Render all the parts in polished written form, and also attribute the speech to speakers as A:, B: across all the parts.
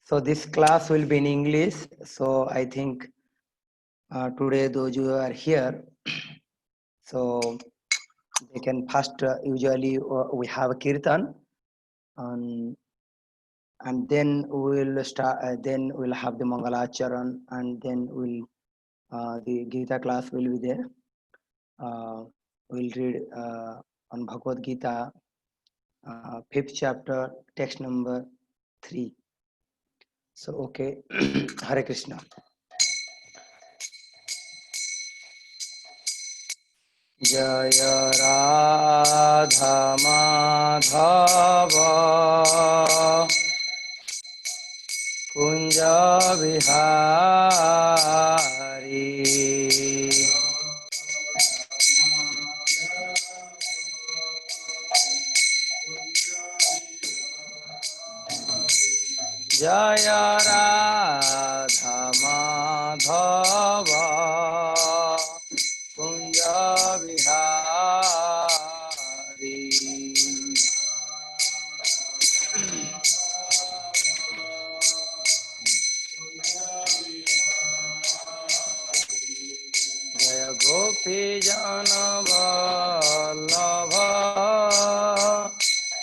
A: So this class will be in English. So I think today those who are here, so they can first usually we have a kirtan, and then we'll start. Then we'll have the Mangalacharan, and then the Gita class will be there. We'll read on Bhagavad Gita, 5th chapter, text number 3. So okay, Hare Krishna. Jaya Radha Madhava Kunja Vihari Jaya Radha Madhava Kunja Vihari Jaya Gopi Jana Vallabha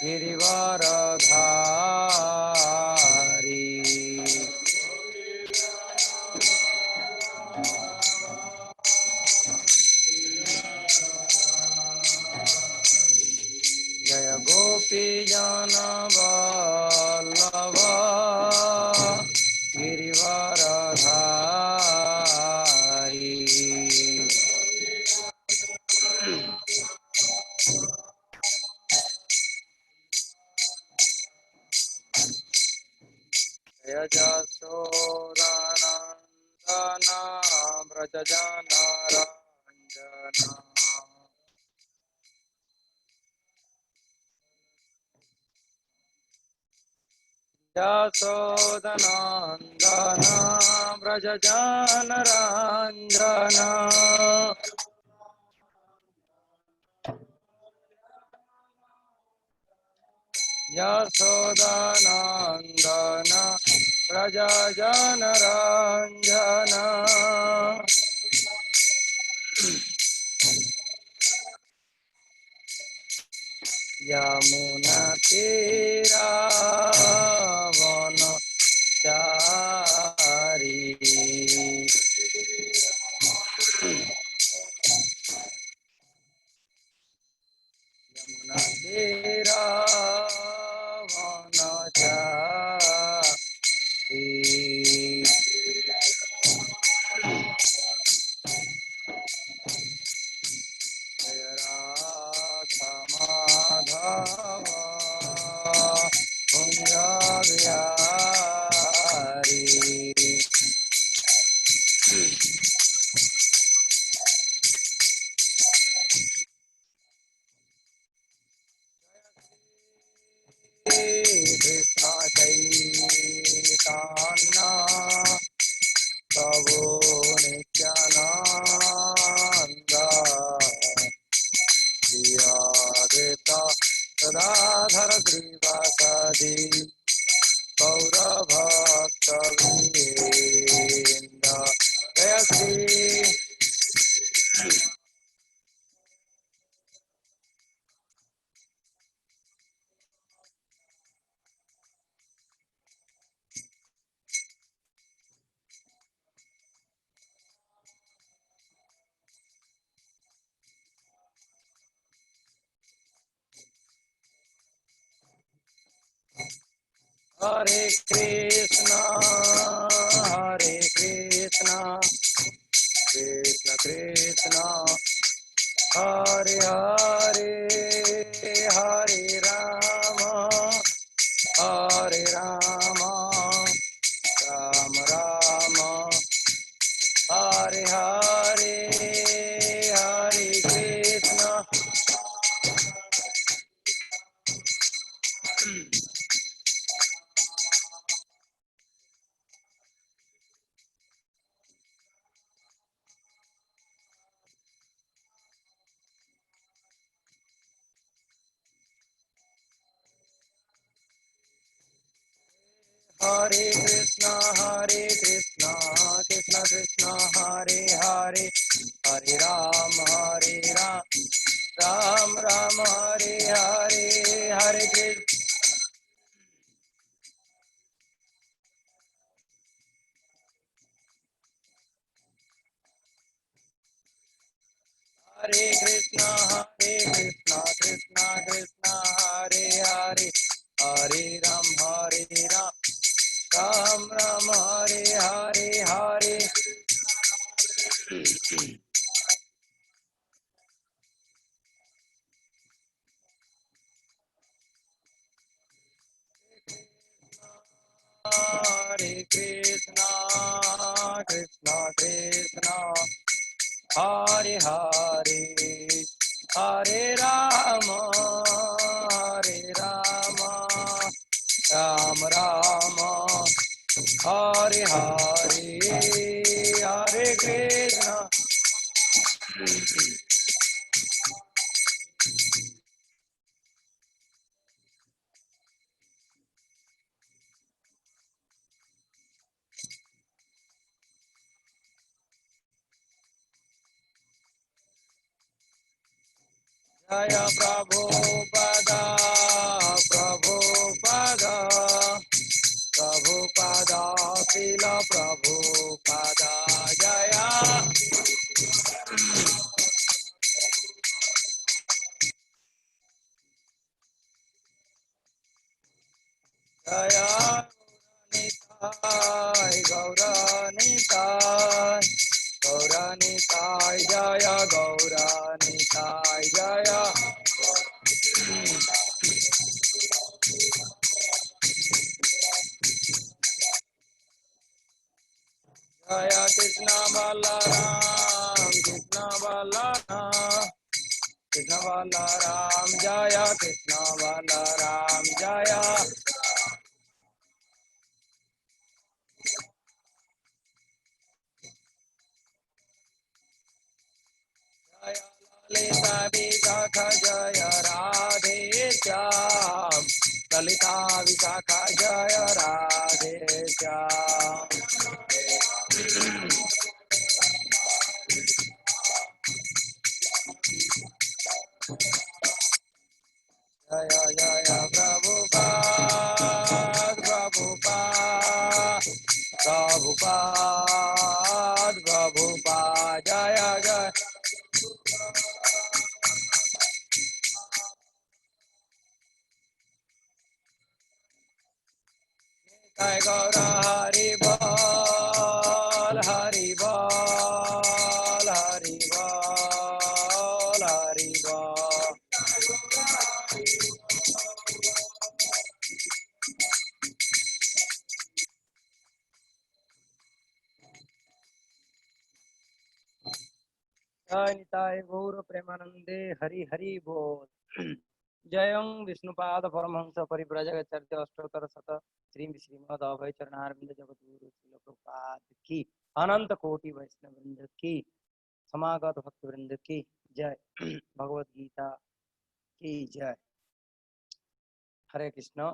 A: Girivaradhari Jaya Gopi Jana Vallabha Girivaradhari Jaya Jasodhanandana Brajajana Ranjana Jasodhanandana Brajajana Ranjana Jasodhanandana Brajajana Ranjana Yamuna Tira Vana Chari Yamuna Tira Vana Chari Jaya Radha Madhava Kunja Vihari Krishna Chaitanya Prabhu Nityananda Shri Advaita Gadadhar Srivasadi Gaura Bhakta Vrinda Jaya Shri Hare Krishna Krishna Krishna Hare Hare Hare Rama Hare Rama Rama Rama Hare Hare Hare Krishna Hare Krishna
B: Krishna Krishna Krishna Hare Hare Hare Ram Ram Ram Hare Hare Hare Krishna Krishna Krishna Krishna Hare Hare Hare Ram Ram Ram Hare Hare Hare Hare Krishna Krishna Krishna Hare Hare Hare Rama Ram Rama Hare Hare Hare Krishna Jaya Prabhupada Prabhupada Prabhupada Srila Prabhupada Jaya Jaya Nitai Gauranitai Gauranitai Jaya Gauranitai Jaya Jaya Krishna Balaram Krishna Balaram Krishna Balaram Jaya Krishna Balaram Jaya Jaya Lalita Vishakha Jaya Radhe Shyam Lalita Vishakha Jaya Radhe Shyam Jaya Jaya Prabhupada Prabhupada Prabhupada Prabhupada Jaya Jaya Jai Gaura Hari Bol Hari Bol Hari Bol Hari Bol Jai Nitai Gaura Premanande Hari Hari Bol जयं विष्णुपाद परमहंस परिव्राजकाचार्य अष्टोत्तर शत श्री श्रीमद अभय चरणारविंद जगद्गुरु श्रील प्रभुपाद की अनंत कोटि वैष्णव वृंद की समागत भक्त वृंद की जय भगवत गीता की जय हरे Krishna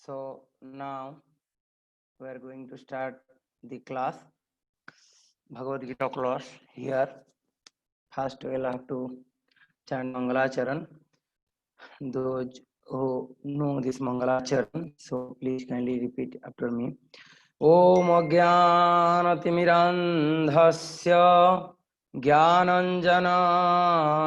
B: So now we are going to start the class Bhagavad Gita class here. First we'll have to chant Mangalacharan. Those who know this Mangalacharan, so please kindly repeat after me. Om Ajnanatimirandhasya Jnananjana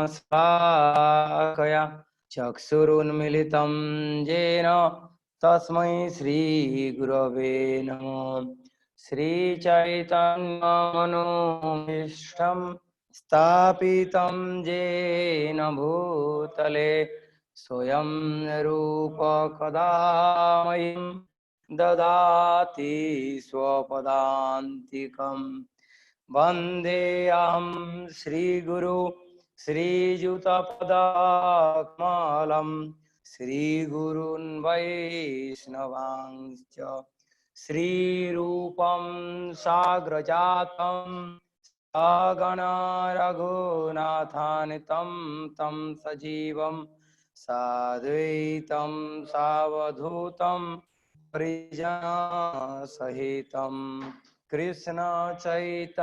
B: Slakaya Chakshurunmilitam Jena Tasmai Shri Gurave Namo Shri Chaitanya Manobhishtam Stapitam Jena Bhutale Soyam Rupa Kadamayam ददाति स्वपदान्तिकं वन्देऽहं श्रीगुरु श्रीयुतपदाकमलं श्रीगुरून् वैष्णवांश्च श्रीरूपं साग्रजातं गण रघुनाथानितं तं सजीवं साद्वैतं सावधूतं परिजनसहितं कृष्ण चैतन्यदेवं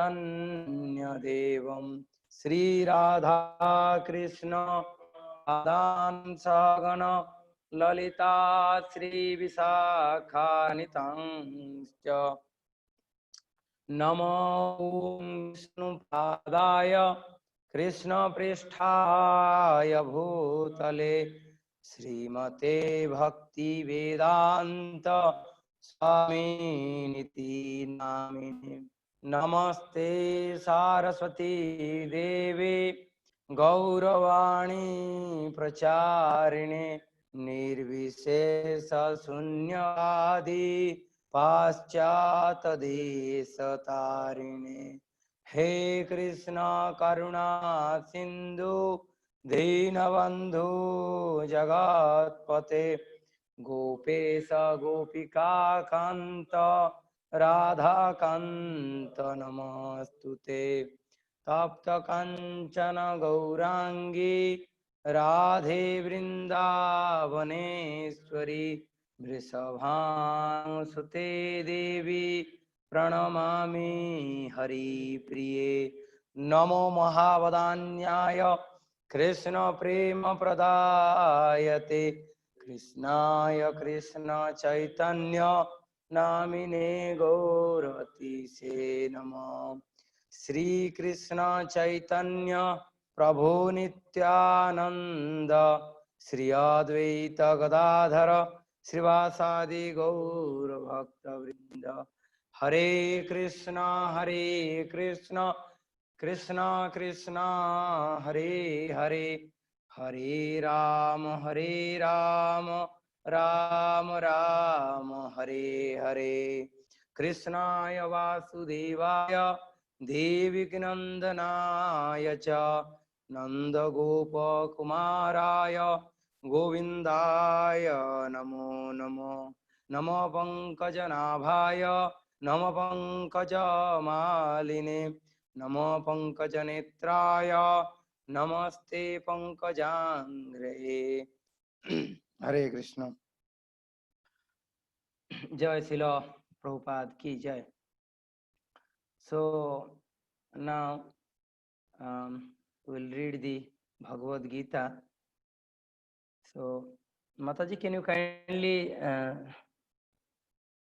B: श्रीराधा कृष्ण आदान सगण ललिता श्रीविशाखानितं च नमो विष्णुपादाय कृष्णपृष्ठाय भूतले श्रीमते भक्तिवेदान्त स्वामिनिति नामिने नमस्ते सारस्वती देवे गौरवाणी प्रचारिणे निर्विशेष शून्यवादी पाश्चातदेशतारिणे हे कृष्ण करुणा सिंधु दीनबंधु जगत्पते गोपेश गोपिका कांत राधा कांत नमस्तुते तप्त कंचन गौरांगी राधे वृंदावनेश्वरी वृषभानुसुते देवी प्रणमामि हरिप्रिये नमो महावदान्याय कृष्ण प्रेम प्रदायते कृष्णाय कृष्ण चैतन्य नामिने गौरतिसे नमः श्री कृष्ण चैतन्य प्रभु नित्यानंद श्री अद्वैत गदाधर श्रीवासादि गौर भक्त वृंद हरे कृष्ण कृष्ण कृष्ण हरे हरे हरे राम राम राम हरे हरे कृष्णाय वासुदेवाय देवकीनंदनाय च नन्दगोपकुमाराय गोविन्दाय नमो नमो नमो पंकजनाभाय नमो पंकजमालिने नमो पंकजनेत्राय नमस्ते पंकजांग्रये हरे कृष्ण जय श्रील प्रभुपाद की जय. So now we'll read the Bhagavad Gita. So Mataji, can you kindly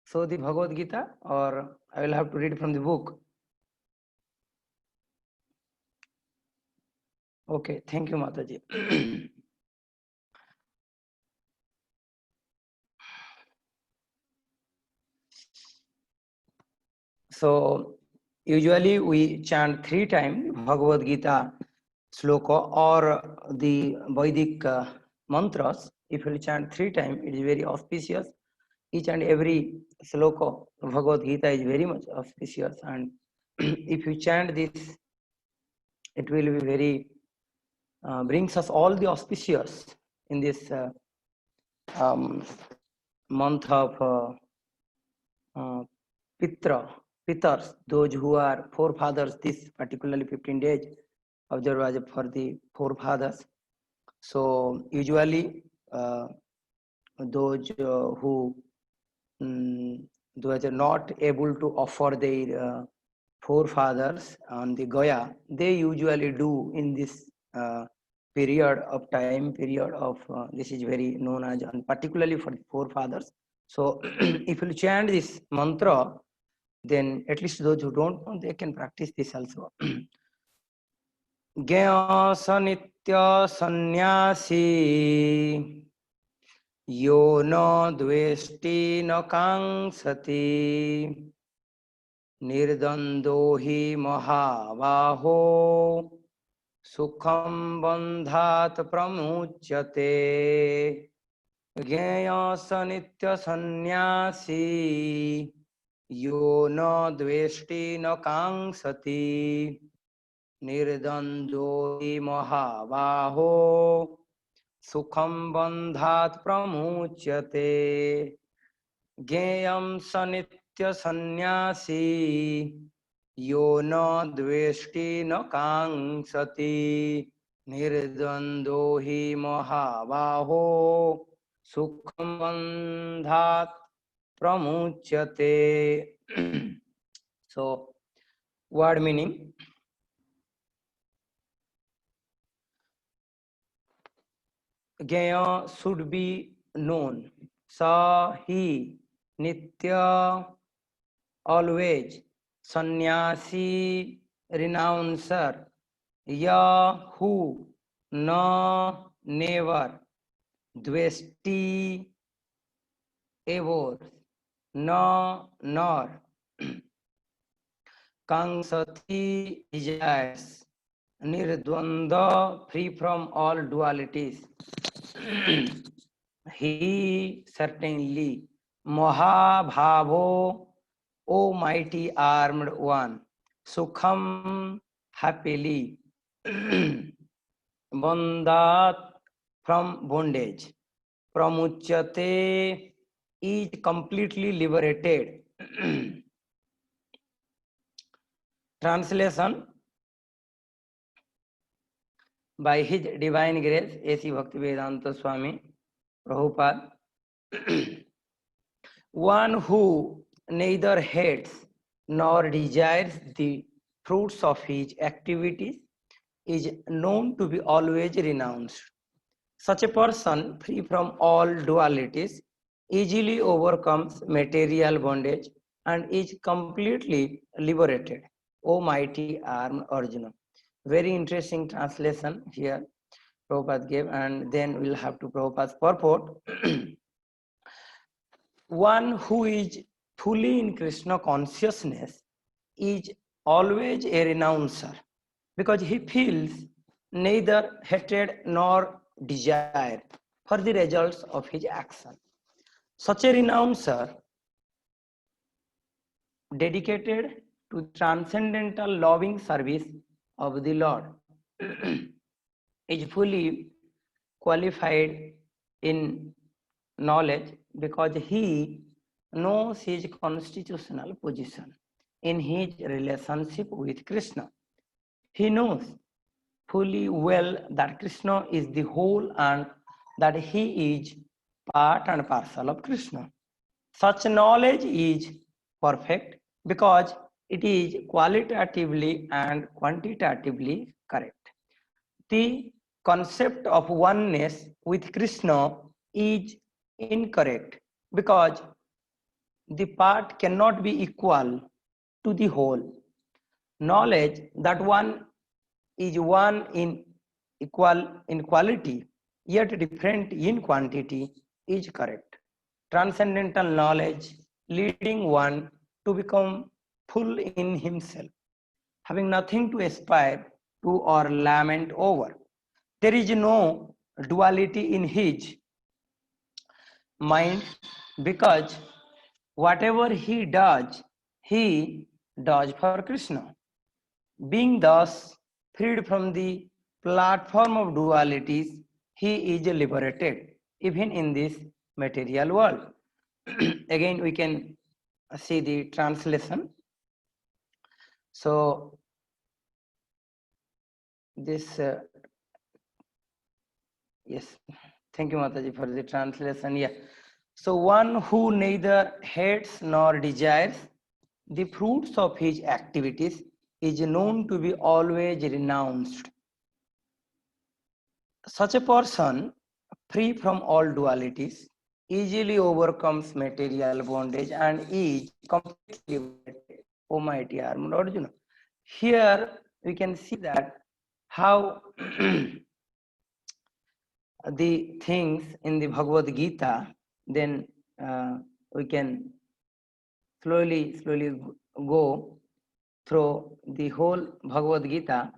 B: show the Bhagavad Gita, or I will have to read from the book? Okay, thank you, Mataji. So usually we chant 3 times Bhagavad Gita sloka or the Vedic mantras. If you chant 3 times, it is very auspicious. Each and every sloka of Bhagavad Gita is very much auspicious, and if you chant this, it will be very brings us all the auspicious in this month of Pitars, those who are forefathers. This particularly 15 days observed for the forefathers. So usually those who those are not able to offer their forefathers on the Gaya, they usually do in this period of this is very known as, and particularly for the forefathers. So if you chant this mantra, then at least those who don't know, they can practice this also. Gya sanitya sannyasi yo no dvesti no kangsati nirdando hi mahabaho sukham bandhat pramuchyate. Gya sanitya sannyasi yo no dvesti no kangsati निर्द्वंद्वो हि महाबाहो सुखम बंधात् प्रमुच्यते. ज्ञेयं स नित्य सन्यासी
A: यो न द्वेष्टि न कांक्षति निर्द्वंदो हि महाबाहो सुखम बंधात् pramuchyate. So word meaning: Gaya should be known. Sa he nitya always. Sannyasi renouncer. Ya who no never. Dvesti ever. No nor. Kangsati desires. Nirdvanda, free from all dualities. He certainly. Mahabhavo, O mighty armed one. Sukham, happily. Bandhat, from bondage. Pramuchyate, is completely liberated. Translation: by His Divine Grace, A.C. Bhaktivedanta Swami Prabhupada, one who neither hates nor desires the fruits of his activities is known to be always renounced. Such a person, free from all dualities, easily overcomes material bondage and is completely liberated. O mighty armed Arjuna. Very interesting translation here Prabhupada gave, and then we'll have to Prabhupada's purport. One who is fully in Krishna consciousness is always a renouncer because he feels neither hatred nor desire for the results of his action. Such a renouncer, dedicated to transcendental loving service of the Lord, is fully qualified in knowledge because he knows his constitutional position in his relationship with Krishna. He knows fully well that Krishna is the whole and that he is part and parcel of Krishna. Such knowledge is perfect because it is qualitatively and quantitatively correct. The concept of oneness with Krishna is incorrect because the part cannot be equal to the whole. Knowledge that one is one in equal in quality yet different in quantity is correct. Transcendental knowledge leading one to become full in himself, having nothing to aspire to or lament over. There is no duality in his mind because whatever he does for Krishna. Being thus freed from the platform of dualities, he is liberated even in this material world. Again, we can see the translation. So, this, yes, thank you, Mataji, for the translation. Yeah. So, one who neither hates nor desires the fruits of his activities is known to be always renounced. Such a person, free from all dualities, easily overcomes material bondage and is completely liberated. O mighty armed Arjuna. Here we can see that how the things in the Bhagavad Gita, then we can slowly go through the whole Bhagavad Gita.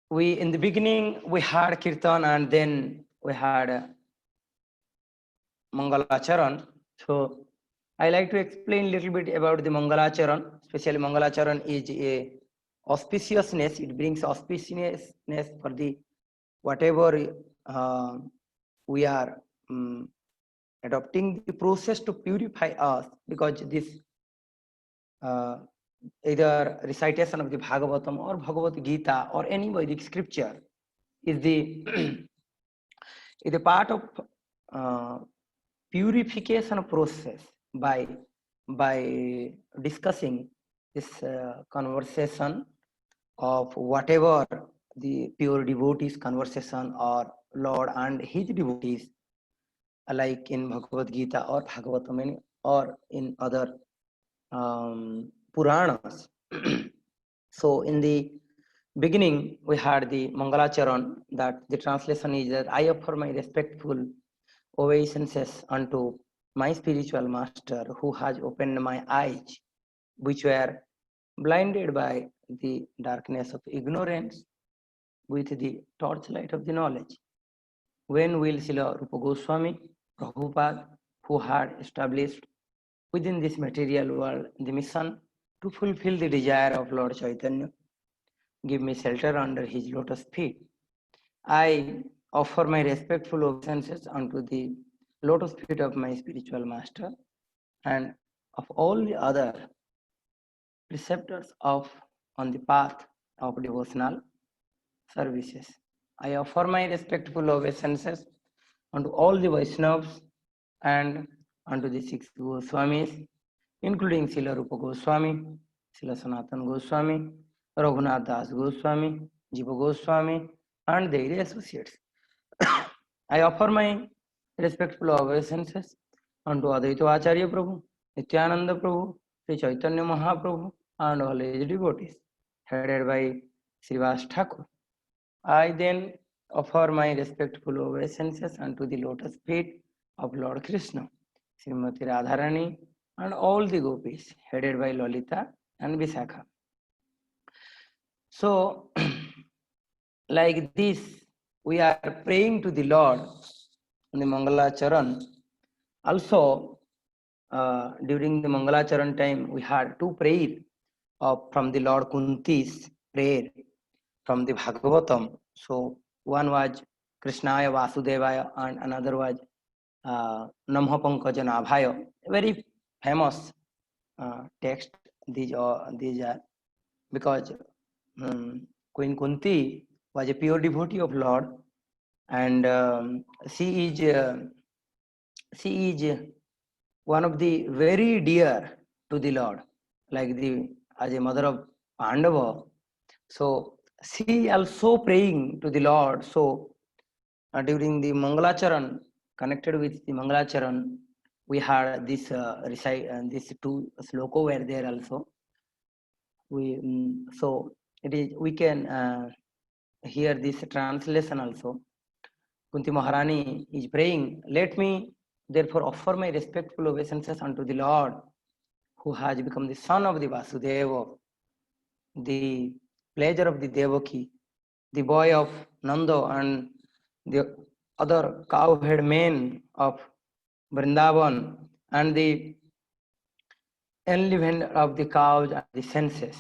A: We in the beginning we had Kirtan and then we had Mangalacharan. So I like to explain a little bit about the Mangalacharan. Especially Mangalacharan is a auspiciousness. It brings auspiciousness for the whatever we are adopting the process to purify us, because this either recitation of the Bhagavatam or Bhagavad Gita or any Vedic scripture is the is a part of purification process by discussing this conversation of whatever the pure devotees conversation or Lord and his devotees, like in Bhagavad Gita or Bhagavatam or in other Puranas. So in the beginning we had the Mangalacharan, that the translation is that I offer my respectful obeisances unto my spiritual master who has opened my eyes, which were blinded by the darkness of ignorance with the torchlight of the knowledge. When will Srila Rupa Goswami Prabhupada, who had established within this material world the mission to fulfill the desire of Lord Chaitanya, give me shelter under his lotus feet, I offer my respectful obeisances unto the lotus feet of my spiritual master and of all the other preceptors of on the path of devotional services. I offer my respectful obeisances unto all the Vaishnavas and unto the six Goswamis, including Srila Rupa Goswami, Srila Sanatana Goswami, Raghunath Das Goswami, Jiva Goswami, and their associates. I offer my respectful obeisances unto Advaita Acharya Prabhu, Nityananda Prabhu, Sri Chaitanya Mahaprabhu, and all his devotees, headed by Srivas Thakur. I then offer my respectful obeisances unto the lotus feet of Lord Krishna, Srimati Radharani, and all the gopis, headed by Lalita and Visakha. So, like this, we are praying to the Lord in the Mangalacharan. Also, during the Mangalacharan time, we had two prayers from the Lord Kunti's prayer from the Bhagavatam. So one was Krishnaya Vasudevaya and another was Namha Pankaja Nabhaya. Very famous text these are because Queen Kunti was a pure devotee of Lord, and she is one of the very dear to the Lord, like the as a mother of Pandava. So she also praying to the Lord. So during the Mangalacharan, connected with the Mangalacharan, we had this these two sloka were there also. So it is we can hear this translation also. Kunti Maharani is praying, let me therefore offer my respectful obeisances unto the Lord, who has become the son of the Vasudeva, the pleasure of the Devaki, the boy of Nanda, and the other cowherd men of Vrindavan, and the enlivened of the cows and the senses.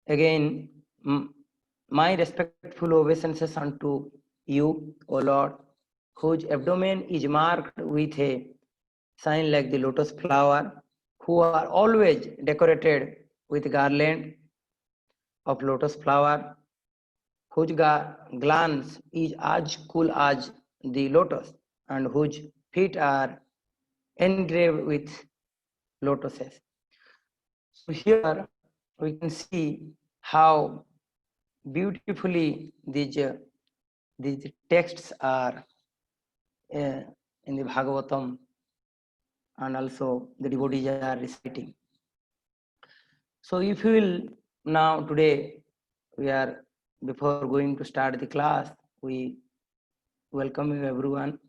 A: Again, my respectful obeisances unto you, O Lord, whose abdomen is marked with a sign like the lotus flower, who are always decorated with garland of lotus flower, whose glance is as cool as the lotus, and whose feet are engraved with lotuses. So here we can see how beautifully these texts are in the Bhagavatam, and also the devotees are reciting. So if you will now today, we are before going to start the class, we welcome you everyone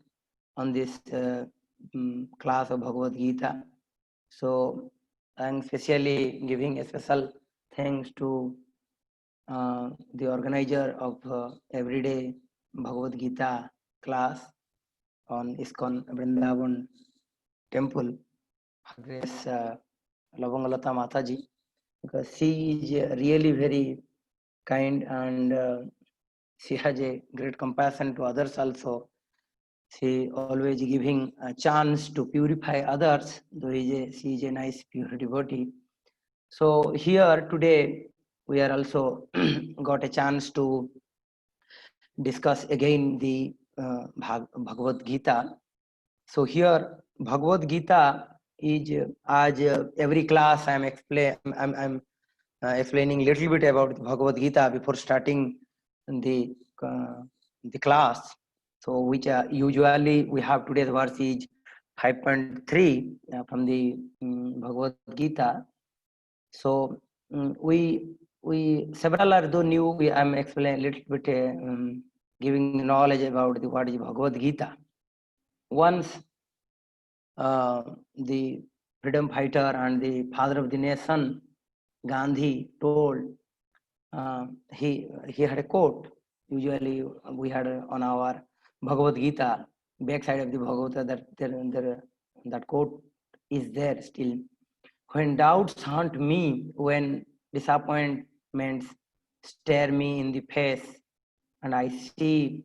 A: on this class of Bhagavad Gita. So I'm especially giving a special thanks to the organizer of everyday Bhagavad Gita class on ISKCON Vrindavan temple, Grace Lavangalata Mataji, because she is really very kind and she has a great compassion to others also. She always giving a chance to purify others, though she is a nice pure devotee. So here today we are also got a chance to discuss again the Bhagavad Gita. So here Bhagavad Gita is as every class I'm explaining little bit about the Bhagavad Gita before starting the uh, the class. So which usually we have today's verse is 5.3 from the Bhagavad Gita. So we several are though new. I'm explaining little bit giving knowledge about what is Bhagavad Gita. Once the freedom fighter and the father of the nation Gandhi told, he had a quote. Usually we had on our Bhagavad Gita, backside of the Bhagavad Gita, that quote is there still. When doubts haunt me, when disappointments stare me in the face, and I see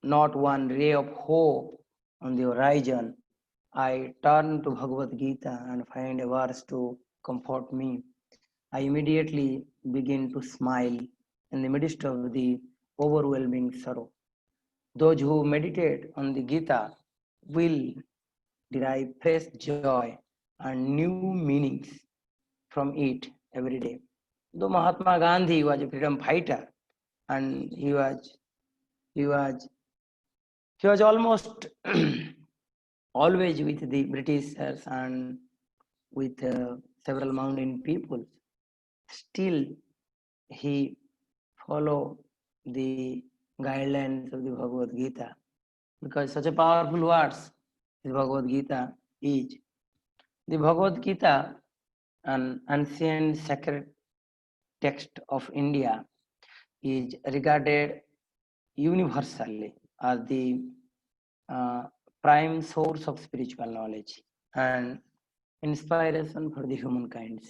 A: not one ray of hope on the horizon, I turn to Bhagavad Gita and find a verse to comfort me. I immediately begin to smile in the midst of the overwhelming sorrow. Those who meditate on the Gita will derive fresh joy and new meanings from it every day. Though Mahatma Gandhi was a freedom fighter and he was almost always with the Britishers and with several mountain people, still he follow the guidelines of the Bhagavad Gita, because such a powerful words the Bhagavad Gita is. The Bhagavad Gita, an ancient sacred text of India, is regarded universally as the prime source of spiritual knowledge and inspiration for the humankind.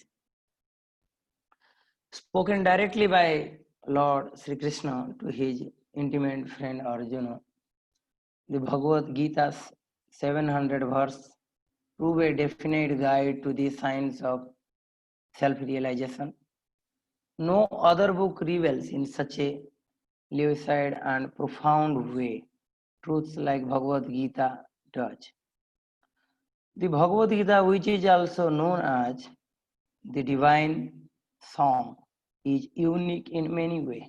A: Spoken directly by Lord Sri Krishna to his intimate friend Arjuna, the Bhagavad Gita's 700 verse prove a definite guide to the science of self-realization. No other book reveals in such a lucid and profound way truths like Bhagavad Gita does. The Bhagavad Gita, which is also known as the divine song, is unique in many ways.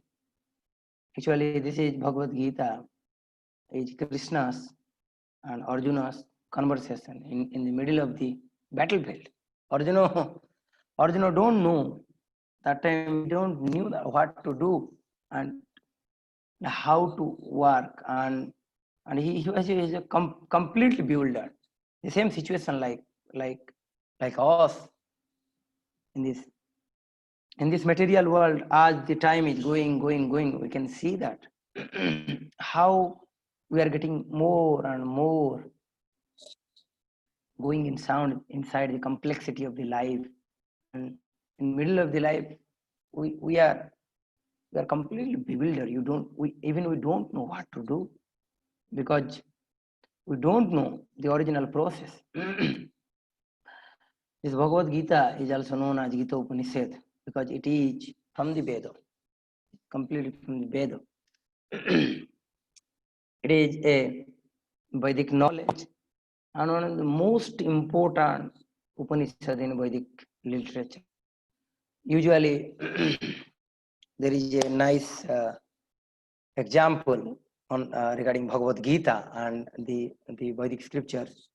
A: Actually, this is Bhagavad Gita, is Krishna's and Arjuna's conversation in the middle of the battlefield. Arjuna don't know. That time he don't knew what to do and how to work, and he was a completely bewildered. The same situation like us in this material world. As the time is going, we can see that how we are getting more and more going inside the complexity of the life, and in the middle of the life we are completely bewildered. We don't know what to do, because we don't know the original process. This Bhagavad Gita is also known as Gita Upanishad because it is from the Veda, completely from the Veda. It is a Vedic knowledge and one of the most important Upanishad in Vedic literature. Usually, there is a nice example on regarding Bhagavad Gita and the Vedic scriptures,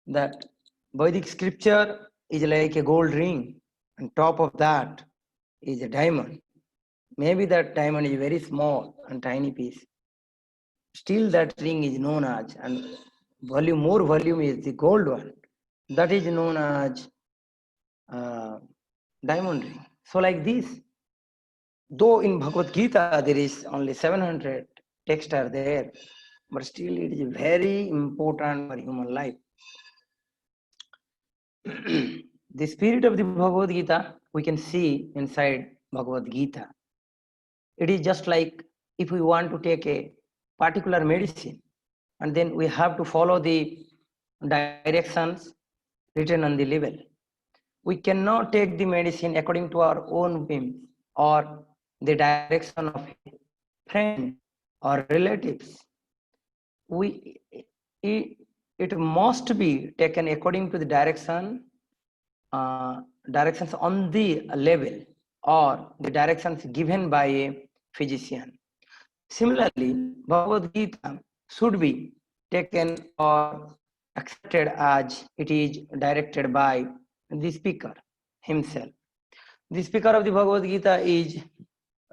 A: that Vedic scripture is like a gold ring, and top of that is a diamond. Maybe that diamond is very small and tiny piece. Still that ring is known as, and more volume is the gold one. That is known as diamond ring. So like this, though in Bhagavad Gita there is only 700 texts are there, but still it is very important for human life. The spirit of the Bhagavad Gita we can see inside Bhagavad Gita. It is just like if we want to take a particular medicine, and then we have to follow the directions written on the label. We cannot take the medicine according to our own whim or the direction of a friend or relatives. It must be taken according to the directions on the label or the directions given by a physician. Similarly, Bhagavad Gita should be taken or accepted as it is directed by the speaker himself. The speaker of the Bhagavad Gita is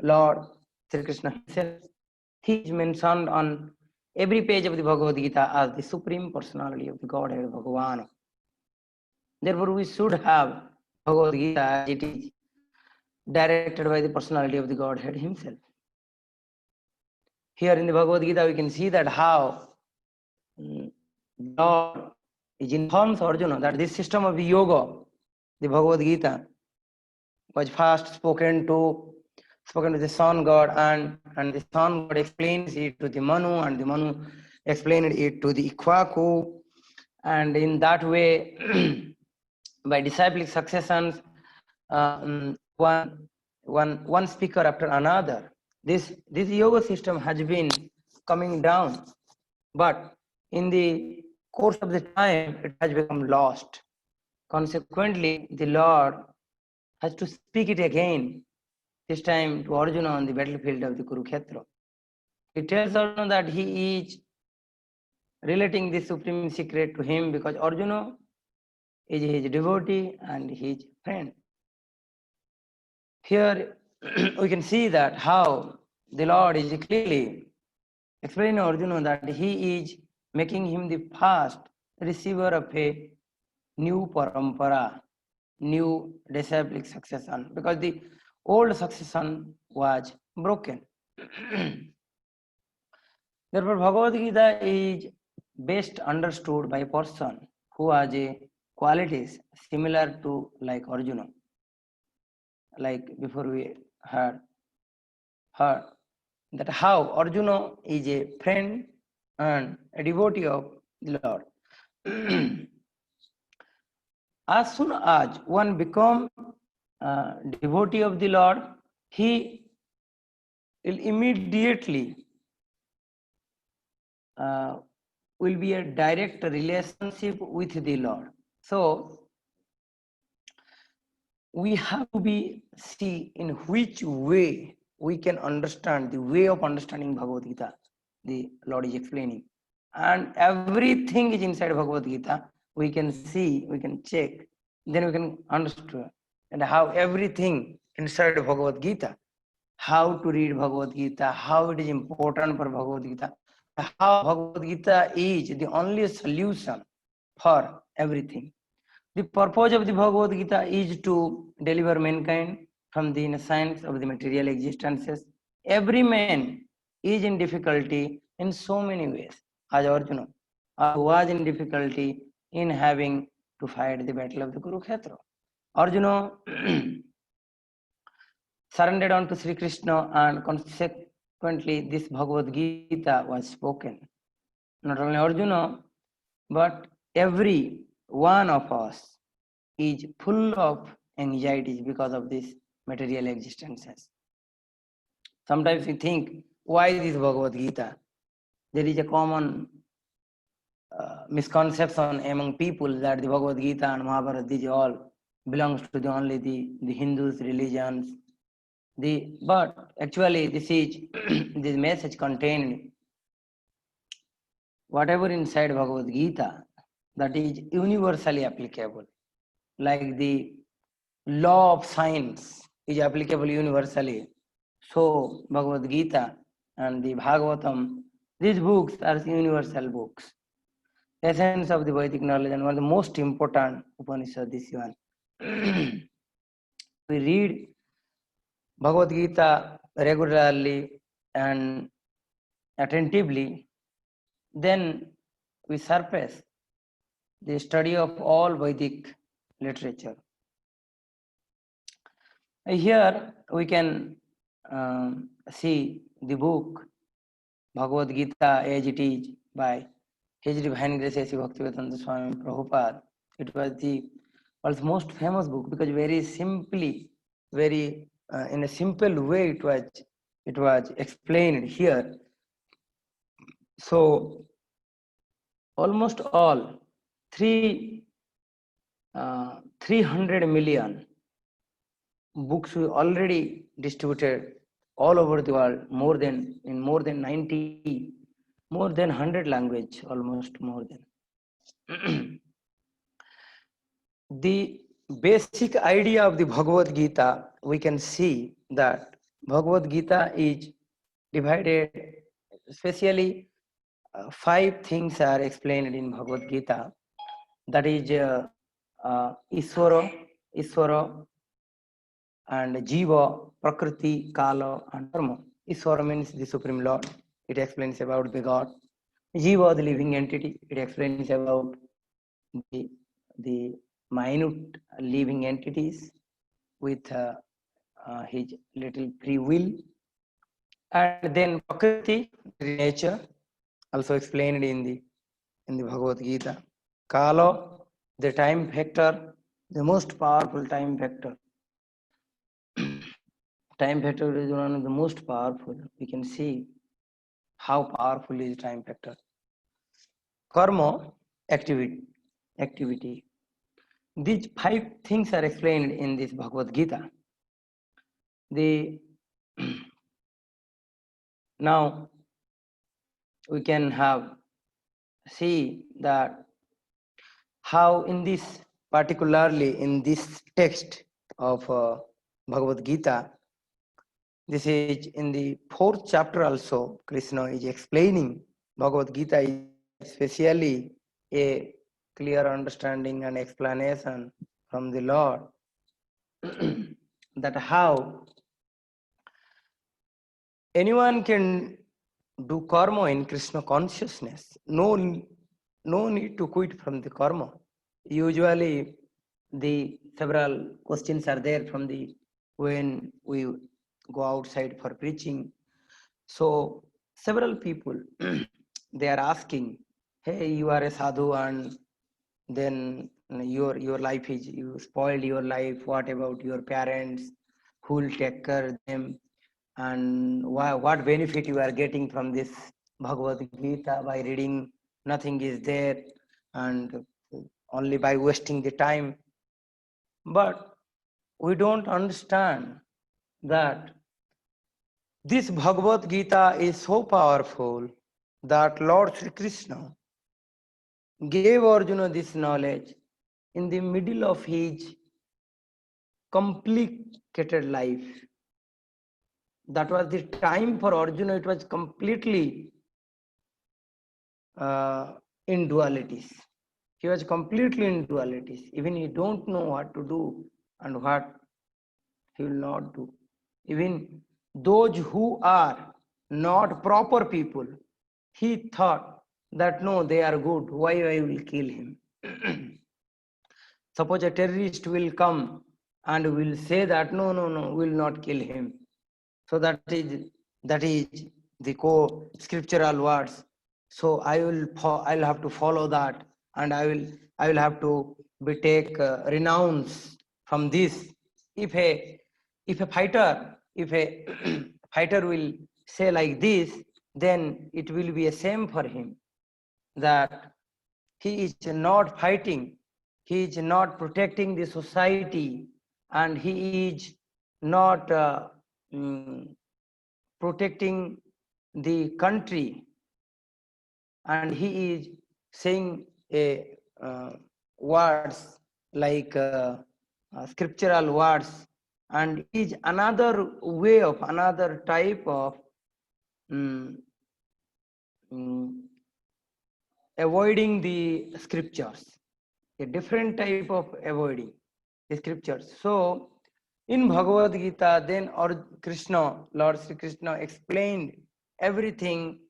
A: Lord Sri Krishna himself. He is mentioned on every page of the Bhagavad Gita as the Supreme Personality of the Godhead Bhagavan. Therefore, we should have Bhagavad Gita as it is directed by the personality of the Godhead himself. Here in the Bhagavad Gita, we can see that how Lord is informs Arjuna that this system of yoga, the Bhagavad Gita, was first spoken to the sun god, and the sun god explains it to the Manu, and the Manu explained it to the Ikwaku, and in that way, by disciplic successions, one speaker after another, this yoga system has been coming down, but in the course of the time it has become lost. Consequently, the Lord has to speak it again, this time to Arjuna on the battlefield of the Kurukshetra. He tells Arjuna that he is relating the supreme secret to him because Arjuna is his devotee and his friend. Here we can see that how the Lord is clearly explaining Arjuna that he is making him the first receiver of a new parampara, new disciplic succession, because the old succession was broken. Therefore, Bhagavad Gita is best understood by a person who has a qualities similar to like Arjuna. Like before we heard that how Arjuna is a friend and a devotee of the Lord. As soon as one becomes a devotee of the Lord, he will immediately will be a direct relationship with the Lord. So we have to be see in which way we can understand the way of understanding Bhagavad Gita. The Lord is explaining, and everything is inside Bhagavad Gita. We can see, we can check, then we can understand and how everything inside Bhagavad Gita, how to read Bhagavad Gita, how it is important for Bhagavad Gita, how Bhagavad Gita is the only solution for everything. The purpose of the Bhagavad Gita is to deliver mankind from the innocence of the material existences. Every man is in difficulty in so many ways, as Arjuna was in difficulty in having to fight the battle of the Kurukshetra. Arjuna surrendered unto Sri Krishna, and consequently this Bhagavad Gita was spoken. Not only Arjuna, but every one of us is full of anxieties because of this material existences. Sometimes we think, why this Bhagavad Gita? There is a common misconception among people that the Bhagavad Gita and Mahabharata, these all belongs to only the Hindus religions. But actually this is this message contained whatever inside Bhagavad Gita, that is universally applicable. Like the law of science is applicable universally, so Bhagavad Gita and the Bhagavatam, these books are universal books. Essence of the Vedic knowledge and one of the most important Upanishad, this one. We read Bhagavad Gita regularly and attentively, then we surface the study of all Vedic literature. Here we can see the book Bhagavad Gita as it is by
B: His Divine Grace A.C. Bhaktivedanta Swami Prabhupada. It was the world's most famous book because very simply, very in a simple way it was explained here. So almost all 300 million books we already distributed all over the world, more than 90, more than 100 language, almost more than. The basic idea of the Bhagavad Gita, we can see that Bhagavad Gita is divided, especially 5 things are explained in Bhagavad Gita. That is Iswara, and Jiva, Prakriti, Kala, and Dharma. Iswara means the Supreme Lord. It explains about the God. Jiva, the living entity. It explains about the minute living entities with his little free will. And then Prakriti, nature, also explained in the Bhagavad Gita. Kala, the time factor, the most powerful time factor. Time factor is one of the most powerful. We can see how powerful is time factor. Karma, activity. These 5 things are explained in this Bhagavad Gita. Now we can see that how in this, particularly in this text of Bhagavad Gita, this is in the 4th chapter also, Krishna is explaining Bhagavad Gita is especially a clear understanding and explanation from the Lord that how anyone can do karma in Krishna consciousness. No need to quit from the karma. Usually the several questions are there from the when we go outside for preaching. So several people they are asking, hey, you are a sadhu and then your life is, you spoiled your life, what about your parents, who will take care of them, and what benefit you are getting from this Bhagavad Gita by reading? Nothing is there, and only by wasting the time. But we don't understand that this Bhagavad Gita is so powerful that Lord Sri Krishna gave Arjuna this knowledge in the middle of his complicated life. That was the time for Arjuna, it was completely in dualities. He was completely in dualities. Even he don't know what to do and what he will not do. Even those who are not proper people, he thought that no, they are good. Why I will kill him? Suppose a terrorist will come and will say that no, will not kill him. So that is the core scriptural words. So I'll have to follow that, and I will have to take renounce from this. If a fighter will say like this, then it will be a shame for him that he is not fighting, he is not protecting the society, and he is not protecting the country, and he is saying a words like scriptural words, and is another way of another type of avoiding the scriptures, a different type of avoiding the scriptures. So in Bhagavad Gita, then or Krishna, Lord Sri Krishna explained everything,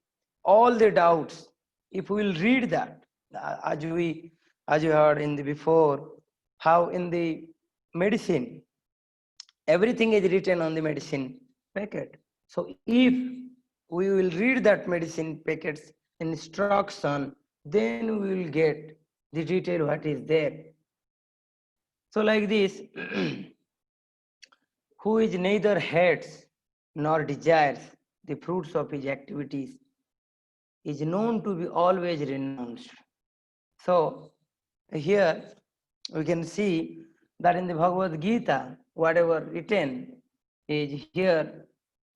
B: all the doubts. If we will read that, as you heard in the before, how in the medicine, everything is written on the medicine packet. So if we will read that medicine packet's instruction,
A: then we will get the detail what is there. So like this, who is neither hates nor desires the fruits of his activities is known to be always renounced. So here we can see that in the Bhagavad Gita, whatever written is here,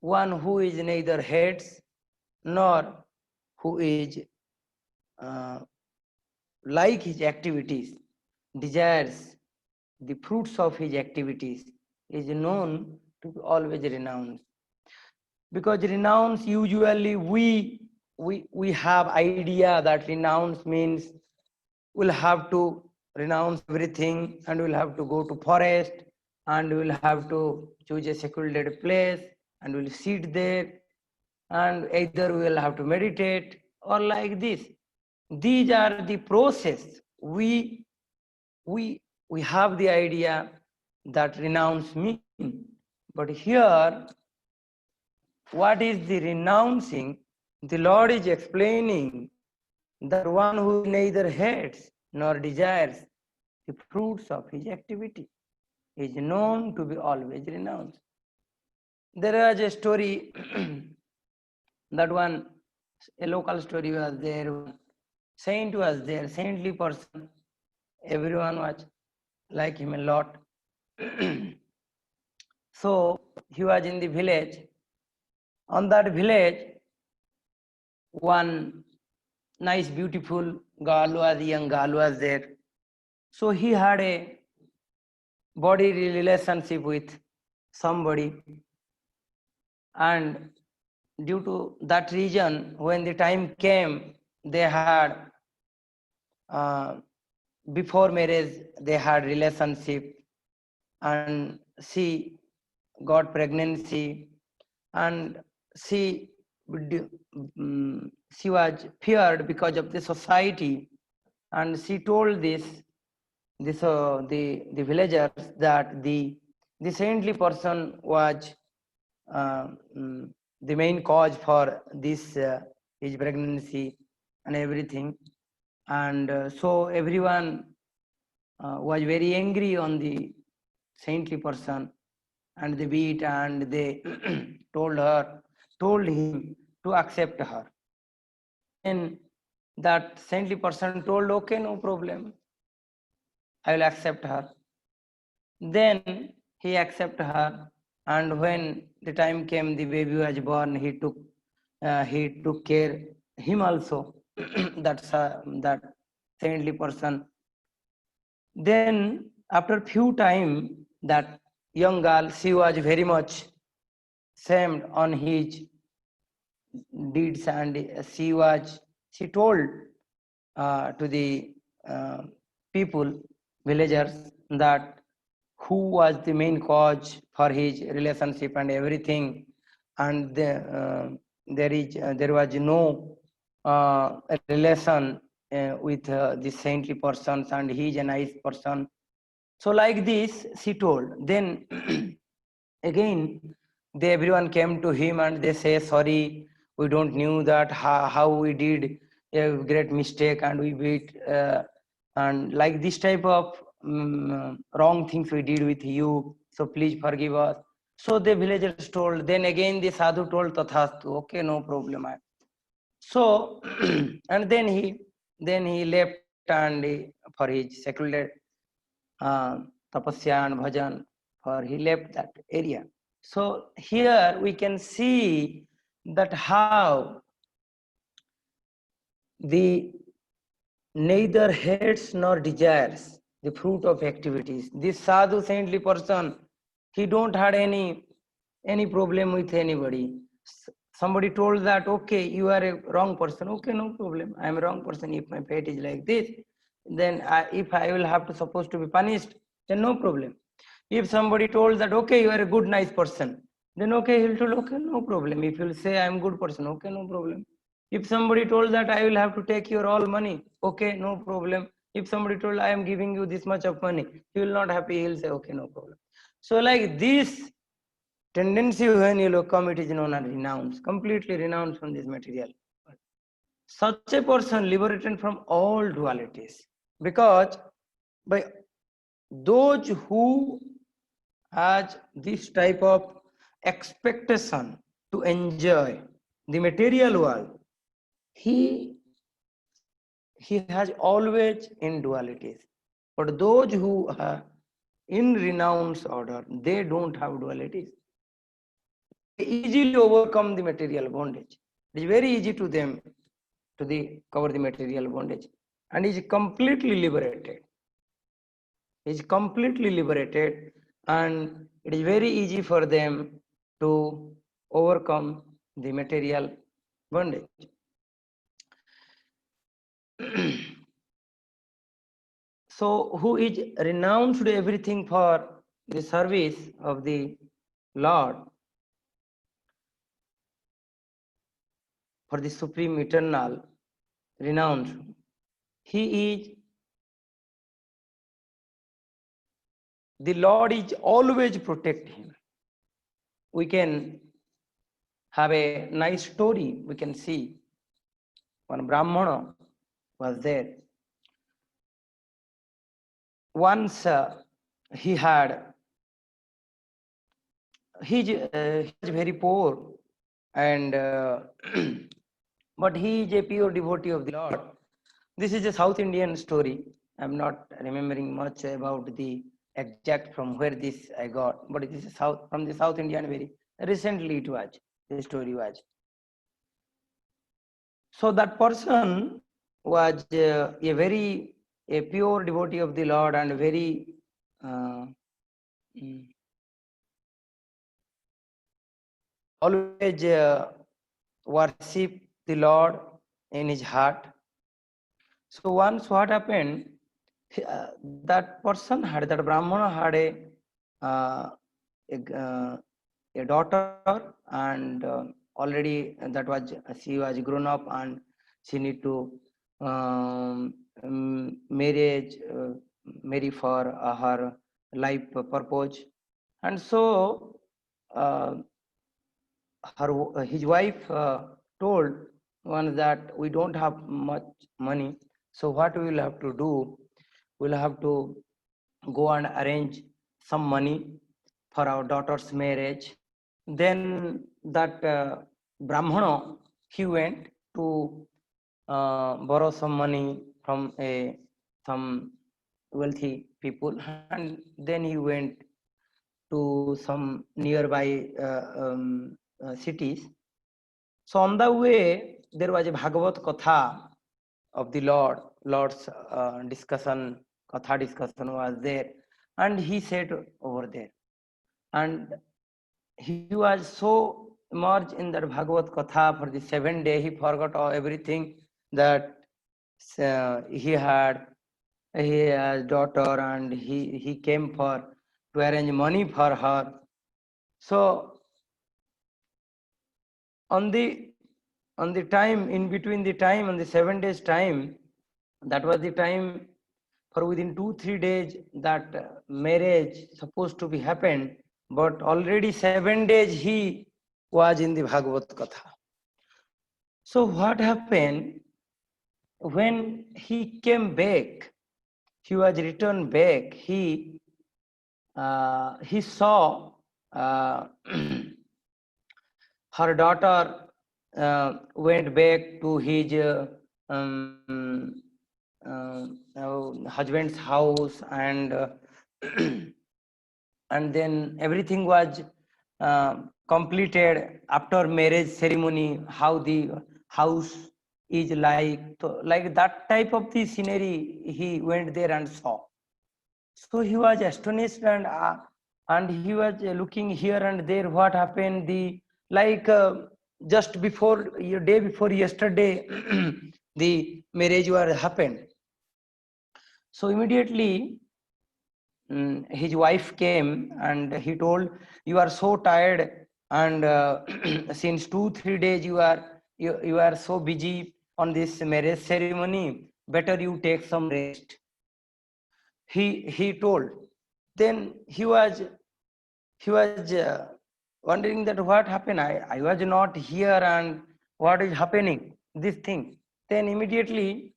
A: one who is neither hates nor who is uh, like his activities, desires the fruits of his activities, is known to be always renounced. Because renounce, usually we have idea that renounce means we'll have to renounce everything and we'll have to go to forest and we'll have to choose a secluded place and we'll sit there and either we'll have to meditate or like this. These are the process we we have the idea that renounce mean. But here, what is the renouncing? The Lord is explaining that one who neither hates nor desires the fruits of his activity is known to be always renounced. There was a story that one, a local story was there, one saint was there, saintly person, everyone was like him a lot. So he was in the village. On that village, one nice, beautiful girl was, young girl was there. So he had a body relationship with somebody, and due to that reason, when the time came, they had before marriage they had relationship, and she got pregnancy, and she she was feared because of the society, and she told the villagers that the saintly person was uh, mm, the main cause for this his pregnancy and everything. And so everyone was very angry on the saintly person, and they beat and they told him to accept her. Then that saintly person told, okay, no problem, I will accept her. Then he accepted her, and when the time came, the baby was born. He took care him also. That saintly person. Then after few time, that young girl, she was very much shamed on his deeds, and she told to the uh, people, villagers, that who was the main cause for his relationship and everything, and there was no relation with the saintly persons, and he is a nice person. So like this she told. Then again everyone came to him and they say, sorry, we don't knew that how we did a great mistake and we beat and like this type of wrong things we did with you, so please forgive us. So the villagers told. Then again the sadhu told, tathastu, okay, no problem. So and then he left, and for his secluded tapasya and bhajan, for he left that area. So here we can see that how the neither hates nor desires the fruit of activities. This sadhu saintly person, he don't had any problem with anybody. Somebody told that, okay, you are a wrong person. Okay, no problem, I am a wrong person. If my fate is like this, then if I will have to supposed to be punished, then no problem. If somebody told that, okay, you are a good nice person, then okay, he'll tell, okay, no problem. If you'll say I am good person, okay, no problem. If somebody told that I will have to take your all money, okay, no problem. If somebody told I am giving you this much of money, he will not happy, he'll say, okay, no problem. So like this tendency when you look come, it is known as renounce, completely renounce from this material.
B: such a person liberated from all dualities, because by those who has this type of expectation to enjoy the material world, he has always in dualities. But those who are in renounced order, they don't have dualities. They easily overcome the material bondage. It is very easy to them to cover the material bondage, and is completely liberated. Is completely liberated, and it is very easy for them to overcome the material bondage. So, who is renounced everything for the service of the Lord, for the Supreme Eternal, renounced, he is, the Lord is always protect him. We can have a nice story. We can see one Brahmana was there. Once he is very poor, and but he is a pure devotee of the Lord. This is a South Indian story. I'm not remembering much about the exact from where this I got, but it is from the South Indian. Very recently it was, the story was. So that person was a pure devotee of the Lord, and very always worship the Lord in his heart. So once what happened, that Brahmana had a daughter, and already she was grown up, and she need to marry for her life purpose. And so his wife told one that we don't have much money, so what we will have to do, we'll have to go and arrange some money for our daughter's marriage. Then that Brahmana, he went to borrow some money from some wealthy people, and then he went to some nearby cities. So on the way, there was a Bhagavad Katha of the Lord's discussion, Katha discussion was there, and he sat over there, and he was so immersed in that Bhagavad Katha for the 7 days, he forgot everything, that he had a daughter, and he came to arrange money for her. So on the time, in between the time, on the 7 days time, that was the time for within 2-3 days that marriage supposed to be happened, but already 7 days he was in the Bhagavad Katha. So what happened, when he came back, he was returned back, he saw her daughter went back to his husband's house, and and then everything was completed after marriage ceremony, how the house is like. So like that type of the scenery he went there and saw. So he was astonished, and he was looking here and there, what happened, the like just before day before yesterday the marriage was happened. So immediately his wife came, and he told, you are so tired, and since 2-3 days you are so busy on this marriage ceremony, better you take some rest, he told. Then he was wondering that what happened, I was not here, and what is happening, this thing. Then immediately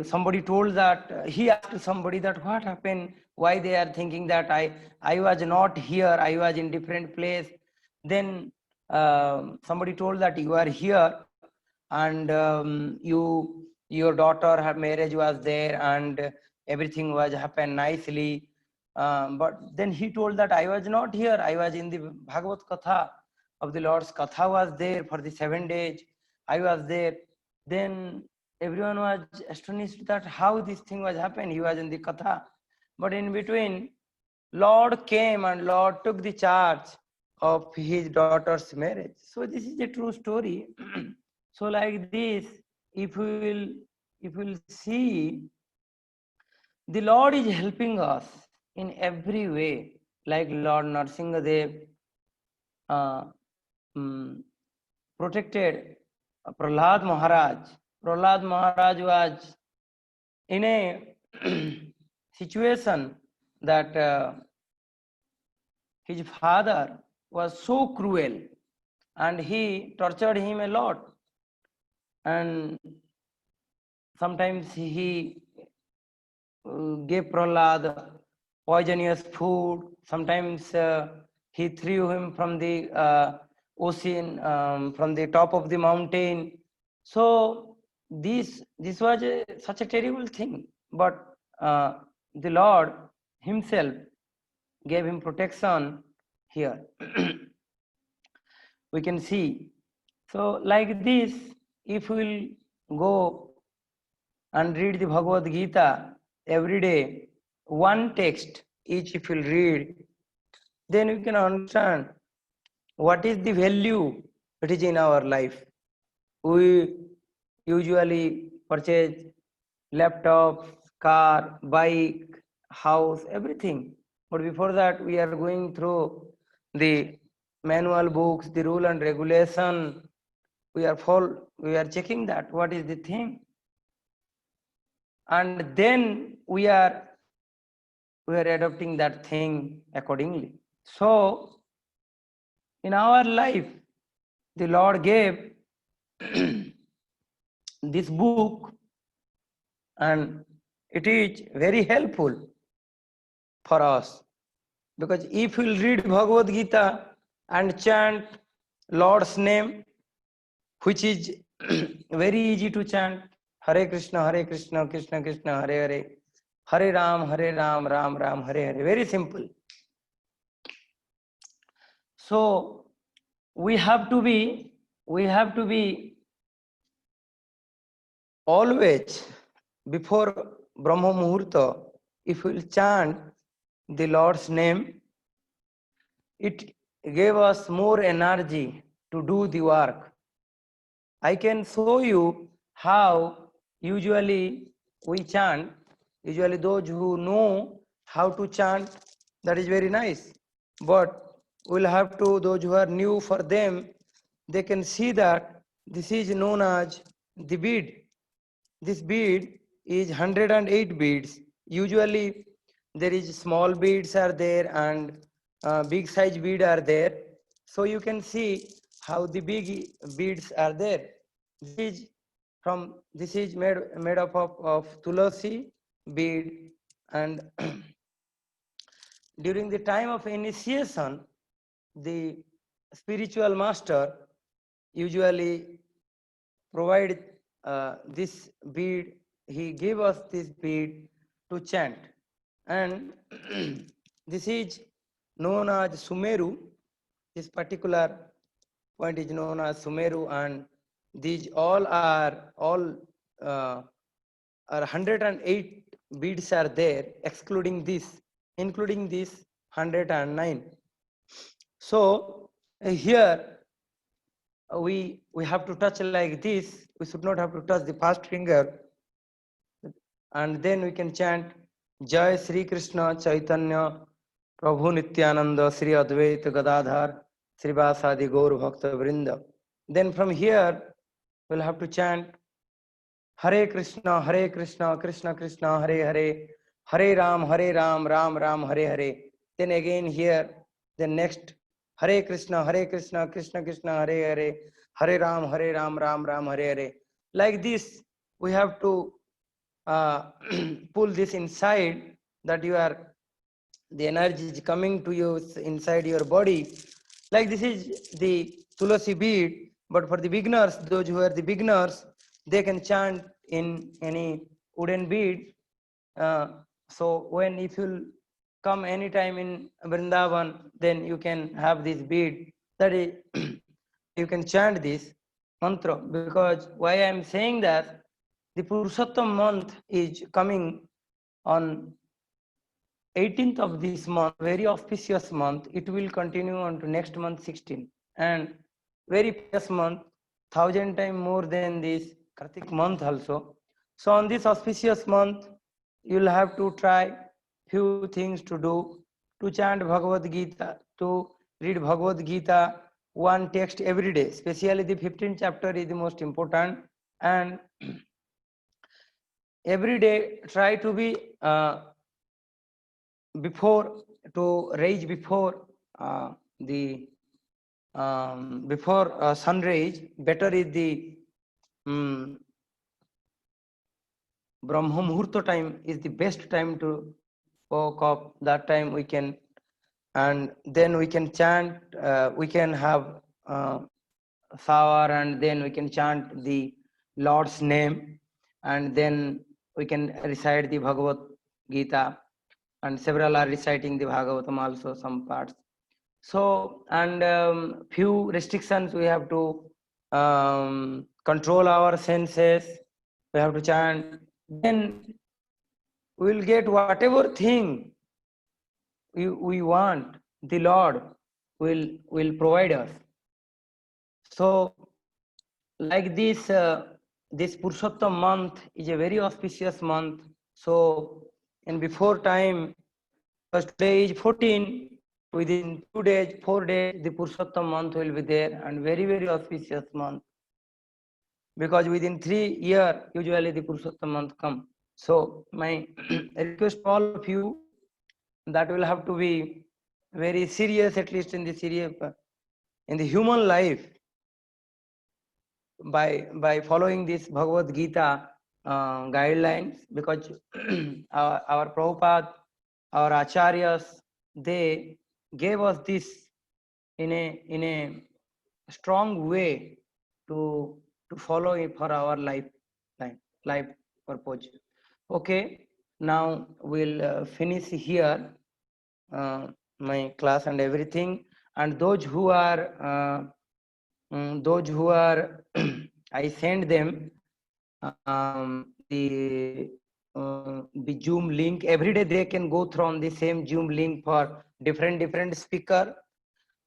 B: somebody told that he asked somebody that what happened, why they are thinking that I was not here, I was in different place. Then somebody told that you are here, and your daughter, her marriage was there, and everything was happened nicely. But then he told that I was not here, I was in the Bhagavad Katha of the Lord's Katha was there for the 7 days. I was there. Then everyone was astonished that how this thing was happened. He was in the Katha. But in between, Lord came and Lord took the charge of his daughter's marriage. So this is a true story. So like this, if we will see, the Lord is helping us in every way, like Lord Narsingadev protected Prahlad Maharaj. Prahlad Maharaj was in a situation that his father was so cruel and he tortured him a lot. And sometimes he gave Prahlad poisonous food. Sometimes he threw him from the ocean, from the top of the mountain. So this was such a terrible thing. But the Lord himself gave him protection here. We can see. So like this, if we will go and read the Bhagavad Gita every day, one text each if you'll read, then we can understand what is the value it is in our life. We usually purchase laptops, car, bike, house, everything. But before that, we are going through the manual books, the rule and regulation. We are checking that what is the thing, and then we are adopting that thing accordingly. So in our life, the Lord gave this book, and it is very helpful for us, because if we read Bhagavad Gita and chant Lord's name, which is very easy to chant, Hare Krishna, Krishna Krishna, Hare Hare, Hare Ram, Ram Ram, Hare Hare, very simple. So we have to be always before Brahma Muhurta, if we will chant the Lord's name, it gave us more energy to do the work. I can show you how usually we chant. Usually those who know how to chant, that is very nice. But we'll have to, those who are new, for them, they can see that this is known as the bead. This bead is 108 beads. Usually there is small beads are there and big size bead are there. So you can see how the big beads are there. This is made up of tulasi bead, and during the time of initiation, the spiritual master usually provide this bead. He gave us this bead to chant, and this is known as Sumeru. This particular point is known as Sumeru, and these all are 108 beads are there, excluding this, including this 109. So here we have to touch like this. We should not have to touch the first finger, and then we can chant Jai Sri Krishna Chaitanya Prabhu Nityananda Sri Advaita Gadadhar Srivasadi Gaur Bhakta Vrinda. Then from here we'll have to chant Hare Krishna Krishna Krishna Hare Hare, Hare Ram Ram Ram Hare Hare. Then again here the next Hare Krishna, Krishna Krishna, Hare Hare, Hare Ram, Ram Ram, Hare Hare. Like this, we have to pull this inside, that you are, the energy is coming to you inside your body. Like this is the Tulasi bead, but for the beginners, those who are the beginners, they can chant in any wooden bead. So when, if you come anytime in Vrindavan, then you can have this bead, that is you can chant this mantra. Because why I am saying that, the Purushottam month is coming on 18th of this month, very auspicious month. It will continue on to next month 16, and very pious month, 1000 times more than this Kartik month also. So on this auspicious month, you will have to try few things to do, to chant Bhagavad Gita, to read Bhagavad Gita, one text every day. Especially the 15th chapter is the most important, and every day try to be before, to raise before the before sun rays. Better is the Brahma Muhurta time is the best time to woke up. That time we can, and then we can chant, we can have shower, and then we can chant the Lord's name, and then we can recite the Bhagavad Gita, and several are reciting the Bhagavatam also, some parts. So, and few restrictions, we have to control our senses, we have to chant, then we will get whatever thing we want, the Lord will provide us. So like this, this Purushottam month is a very auspicious month. So in before time, because today is 14, within 2 days, 4 days, the Purushottam month will be there, and very, very auspicious month. Because within 3 years, usually the Purushottam month come. So my request to all of you, that will have to be very serious, at least in the serious, in the human life, by following this Bhagavad Gita guidelines. Because our Prabhupada, our acharyas, they gave us this in a strong way to follow it for our life purpose. Okay, now we'll finish here my class and everything. And those who are I send them the Zoom link every day. They can go through on the same Zoom link for different speaker.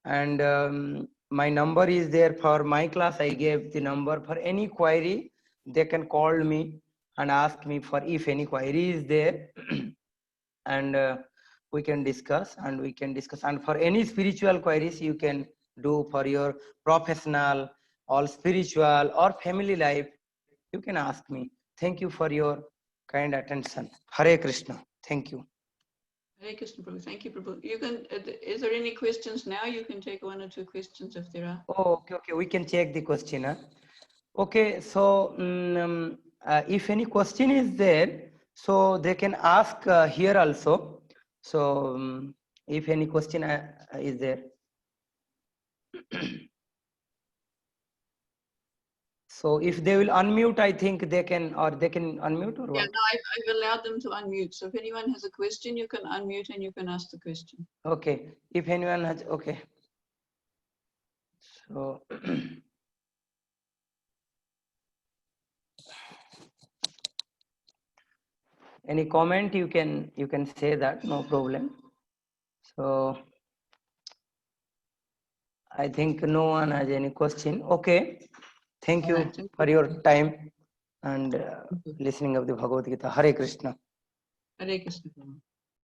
B: And my number is there for my class. I gave the number. For any query, they can call me and ask me for if any query is there. And we can discuss, and for any spiritual queries you can do for your professional or spiritual or family life, you can ask me. Thank you for your kind attention. Hare Krishna. Thank you.
C: Hare Krishna, Prabhu. Thank you, Prabhu. You can. Is there any questions now? You can take 1 or 2 questions if there are.
B: Oh, okay. We can check the question. Huh? Okay. So, if any question is there, so they can ask here also. So, if any question is there. So if they will unmute, I think they can unmute, or what?
C: Yeah, no, I've allowed them to unmute. So if anyone has a question, you can unmute and you can ask the question.
B: Okay. If anyone has, okay. So any comment, you can say that, no problem. So I think no one has any question. Okay. Thank you for your time and listening of the Bhagavad Gita. Hare Krishna.
C: Hare Krishna.